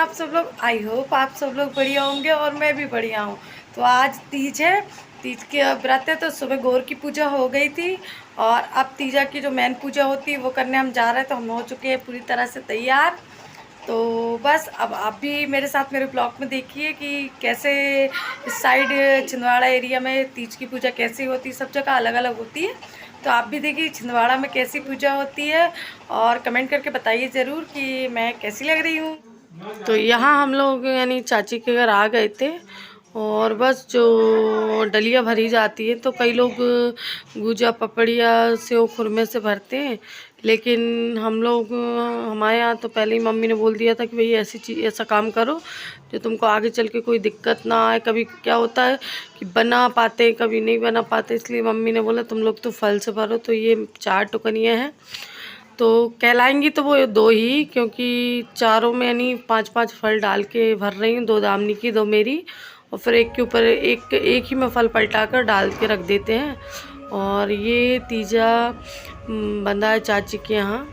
आप सब लोग? आई होप आप सब लोग बढ़िया होंगे और मैं भी बढ़िया हूँ। तो आज तीज है, तीज के व्रत है, तो सुबह गौर की पूजा हो गई थी और अब तीजा की जो मेन पूजा होती है वो करने हम जा रहे हैं। तो हम हो चुके हैं पूरी तरह से तैयार। तो बस अब आप भी मेरे साथ मेरे ब्लॉग में देखिए कि कैसे इस साइड छिंदवाड़ा एरिया में तीज की पूजा कैसी होती है। सब जगह अलग अलग होती है, तो आप भी देखिए छिंदवाड़ा में कैसी पूजा होती है और कमेंट करके बताइए ज़रूर कि मैं कैसी लग रही हूँ। तो यहाँ हम लोग यानी चाची के घर आ गए थे और बस जो डलिया भरी जाती है तो कई लोग गुजा पपड़िया सेव खुरमे से भरते हैं, लेकिन हम लोग हमारे यहाँ तो पहले ही मम्मी ने बोल दिया था कि भाई ऐसी चीज़ ऐसा काम करो जो तुमको आगे चल के कोई दिक्कत ना आए। कभी क्या होता है कि बना पाते कभी नहीं बना पाते, इसलिए मम्मी ने बोला तुम लोग तो फल से भरो। तो ये 4 टुकनियाँ हैं, तो कहलाएंगी तो वो 2 ही, क्योंकि चारों में यानी 5-5 फल डाल के भर रही हूँ। 2 दामनी की 2 मेरी, और फिर एक के ऊपर एक ही में फल पलटा कर डाल के रख देते हैं। और ये तीजा बंधा है चाची के यहाँ,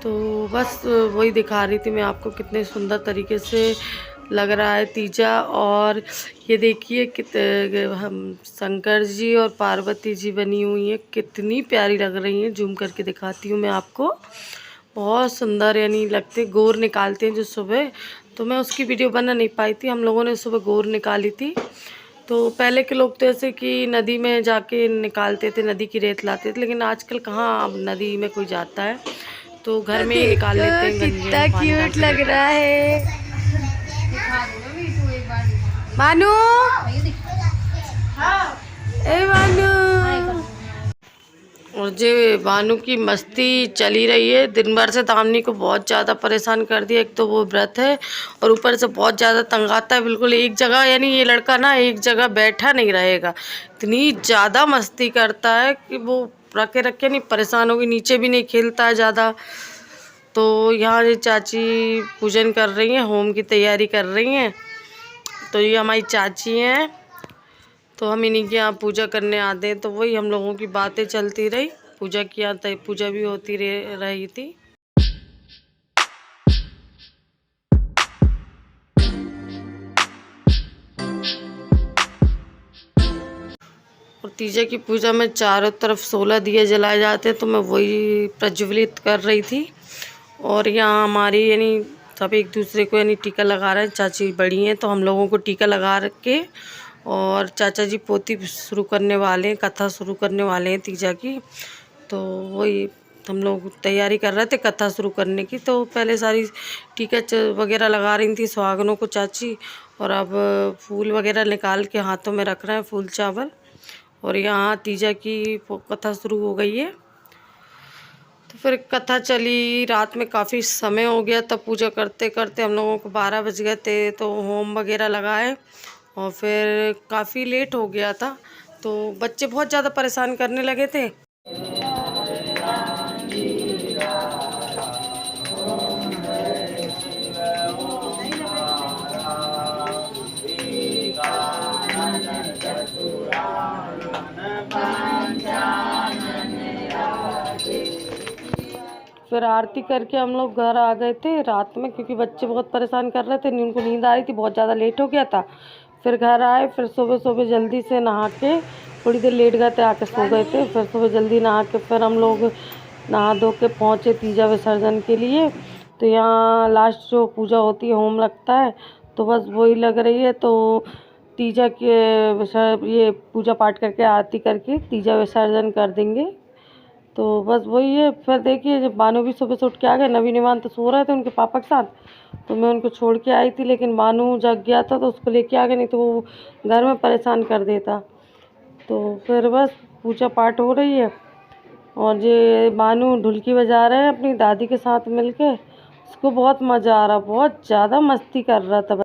तो बस वही दिखा रही थी मैं आपको कितने सुंदर तरीके से लग रहा है तीजा। और ये देखिए हम शंकर जी और पार्वती जी बनी हुई हैं, कितनी प्यारी लग रही हैं। जूम करके दिखाती हूँ मैं आपको, बहुत सुंदर यानी लगते। गौर निकालते हैं जो सुबह, तो मैं उसकी वीडियो बना नहीं पाई थी। हम लोगों ने सुबह गौर निकाली थी। तो पहले के लोग तो ऐसे कि नदी में जाके निकालते थे, नदी की रेत लाते थे, लेकिन आजकल कहाँ अब नदी में कोई जाता है, तो घर में ही निकाल लेते हैं। कितना क्यूट लग रहा है बानू। ए बानू। और जे बानू की मस्ती चली रही है दिन भर से। दामनी को बहुत ज़्यादा परेशान कर दिया, एक तो वो व्रत है और ऊपर से बहुत ज़्यादा तंगाता है। बिल्कुल एक जगह यानी ये लड़का ना एक जगह बैठा नहीं रहेगा, इतनी ज़्यादा मस्ती करता है कि वो रखे रखे नहीं परेशान होगी। नीचे भी नहीं खेलता है ज़्यादा। तो यहाँ ये चाची पूजन कर रही हैं, होम की तैयारी कर रही हैं। तो ये हमारी चाची हैं, तो हम इन्हीं के यहाँ पूजा करने आते हैं। तो वही हम लोगों की बातें चलती रही, पूजा किया था, पूजा भी होती रही थी। और तीजा की पूजा में चारों तरफ 16 दिए जलाए जाते हैं, तो मैं वही प्रज्वलित कर रही थी। और यहाँ हमारी यानी सब एक दूसरे को यानी टीका लगा रहे हैं। चाची बड़ी हैं तो हम लोगों को टीका लगा के, और चाचा जी पोती शुरू करने वाले हैं, कथा शुरू करने वाले हैं तीजा की। तो वही हम लोग तैयारी कर रहे थे कथा शुरू करने की। तो पहले सारी टीका वगैरह लगा रही थी सुहागनों को चाची, और अब फूल वगैरह निकाल के हाथों में रख रहे हैं, फूल चावल। और यहाँ तीजा की कथा शुरू हो गई है। तो फिर कथा चली, रात में काफ़ी समय हो गया, तब पूजा करते करते हम लोगों को 12 बज गए थे। तो होम वगैरह लगाए और फिर काफ़ी लेट हो गया था, तो बच्चे बहुत ज़्यादा परेशान करने लगे थे। फिर आरती करके हम लोग घर आ गए थे रात में, क्योंकि बच्चे बहुत परेशान कर रहे थे, उनको नींद आ रही थी, बहुत ज़्यादा लेट हो गया था। फिर घर आए, फिर सुबह सुबह जल्दी से नहा के, थोड़ी देर लेट गए थे, आके सो गए थे। फिर सुबह जल्दी नहा के फिर हम लोग नहा धो के पहुँचे तीजा विसर्जन के लिए। तो यहाँ लास्ट जो पूजा होती है होम लगता है, तो बस वही लग रही है। तो तीजा के ये पूजा पाठ करके आरती करके तीजा विसर्जन कर देंगे। तो बस वही है। फिर देखिए जब बानू भी सुबह से उठ के आ गए, नवीन ईमान तो सो रहे थे उनके पापा के साथ, तो मैं उनको छोड़ के आई थी, लेकिन बानू जग गया था तो उसको लेके आ गए, नहीं तो वो घर में परेशान कर देता। तो फिर बस पूजा पाठ हो रही है और ये बानू ढुलकी बजा रहे हैं अपनी दादी के साथ मिलके। उसको बहुत मज़ा आ रहा, बहुत ज़्यादा मस्ती कर रहा था।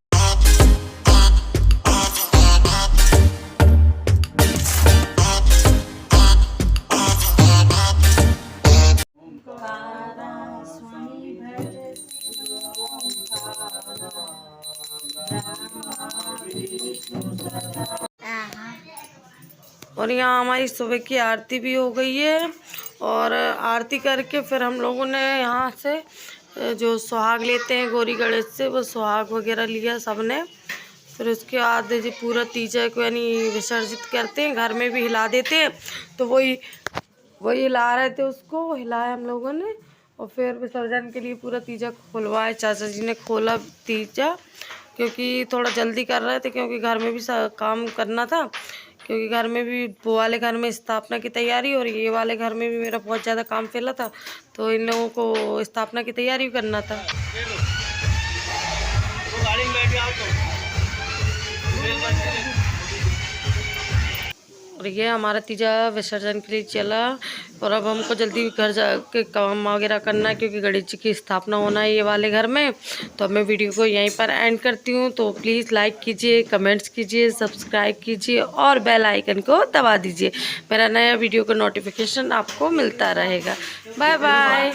और यहाँ हमारी सुबह की आरती भी हो गई है, और आरती करके फिर हम लोगों ने यहाँ से जो सुहाग लेते हैं गौरी गणेश से, वो सुहाग वगैरह लिया सबने। फिर उसके बाद जी पूरा तीजा को यानी विसर्जित करते हैं, घर में भी हिला देते हैं। तो वही हिला रहे थे, उसको हिलाया हम लोगों ने। और फिर विसर्जन के लिए पूरा तीजा खुलवाए, चाचा जी ने खोला तीजा, क्योंकि थोड़ा जल्दी कर रहे थे, क्योंकि घर में भी काम करना था। क्योंकि घर में भी वो वाले घर में स्थापना की तैयारी और ये वाले घर में भी मेरा बहुत ज़्यादा काम फैला था, तो इन लोगों को स्थापना की तैयारी करना था। और ये हमारा तीजा विसर्जन के लिए चला। और अब हमको जल्दी घर जा के काम वगैरह करना है, क्योंकि गणेश जी की स्थापना होना है ये वाले घर में। तो अब मैं वीडियो को यहीं पर एंड करती हूँ। तो प्लीज़ लाइक कीजिए, कमेंट्स कीजिए, सब्सक्राइब कीजिए और बेल आइकन को दबा दीजिए। मेरा नया वीडियो का नोटिफिकेशन आपको मिलता रहेगा। Bye bye.